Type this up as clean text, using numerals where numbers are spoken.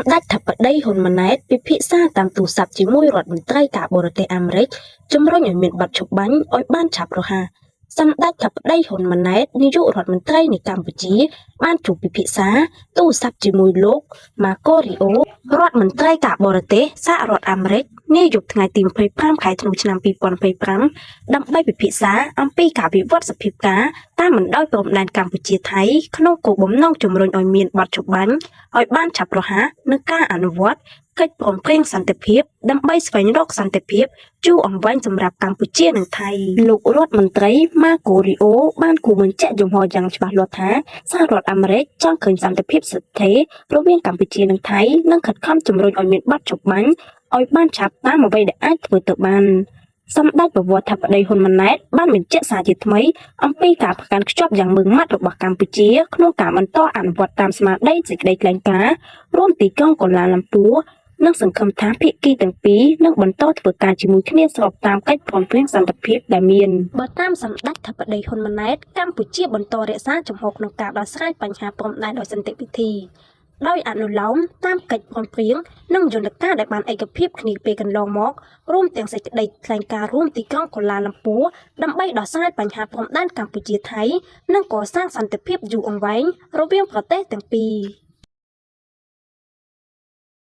សម្ដេចធិបតីហ៊ុនម៉ាណែតពិភាក្សាតាមទូរស័ព្ទជាមួយរដ្ឋមន្ត្រីការបរទេសអាមេរិកជំរុញឲ្យមានបទឈប់បាញ់ឲ្យបានឆាប់រហ័សសម្ដេចធិបតីហ៊ុនម៉ាណែតនាយករដ្ឋមន្ត្រីនៃកម្ពុជាបានជួបពិភាក្សាទូរស័ព្ទជាមួយលោកម៉ាកូរីអូរដ្ឋមន្ត្រីការបរទេសសហរដ្ឋអាមេរិកនាយប់ថ្ងៃទី25ខែធ្នូឆ្នាំ2025ដើម្បីពិភាក្សាអំពីការវិវត្តសភាពការតាមបណ្ដោយព្រំដែនកម្ពុជាថៃក្នុងគោលបំណងជំរុញឲ្យមានបទឈប់បាញ់ឲ្យបានឆាប់រហ័សនិងការអនុវត្តកិច្ចព្រមព្រៀងសន្តិភាពដើម្បីស្វែងរកសន្តិភាពយូរអង្វែងសម្រាប់កម្ពុជានិងថៃលោករដ្ឋមន្ត្រីម៉ាកូរីអូបានគូបញ្ជាក់យំហយ៉ាងច្បាស់លាស់ថាសហរដ្ឋអាមេរិកចង់ឃើញសន្តិភាពស្ថិររវាងកម្ពុជានិងថៃនិងខិតខំជំរុញឲ្យមានបទឈប់បាញ់ឲ្យបានឆាប់តាមអ្វីដែលអាចធ្វើទៅបានសម្ដេចប្រវត្តិធិបតីហ៊ុនម៉ាណែតបានបញ្ជាក់សារជាថ្មីអំពីការប្រកាន់ខ្ជាប់យ៉ាងម៉ឺងម៉ាត់របស់កម្ពុជាក្នុងការបន្តអនុវត្តតាមស្មារតីសេចក្តីថ្លែងការណ៍រួមទីក្រុងកូឡាឡាំពួរនិងសង្ឃឹមថាភាគីទាំងពីរនឹងបន្តធ្វើការជាមួយគ្នាស្របតាមកិច្ចព្រមព្រៀងសន្តិភាពដែលមានបើតាមសម្ដេចធិបតីហ៊ុនម៉ាណែតកម្ពុជាបន្តរក្សាជំហរក្នុងការដោះស្រាយបញ្ហាព្រំដែនដោយសន្តិវិធីដោយអនុលោមតាមកិច្ចព្រមព្រៀងនិងយន្តការដែលបានឯកភាពគ្នាពេលកន្លងមករួមទាំងសេចក្តីថ្លែងការណ៍រួមទីក្រុងកូឡាឡាំពួរដើម្បីដោះស្រាយបញ្ហាព្រំដែនកម្ពុជាថៃនិងកសាងសន្តិភាពយូរអង្វែងរវាងប្រទេសទាំងពីរ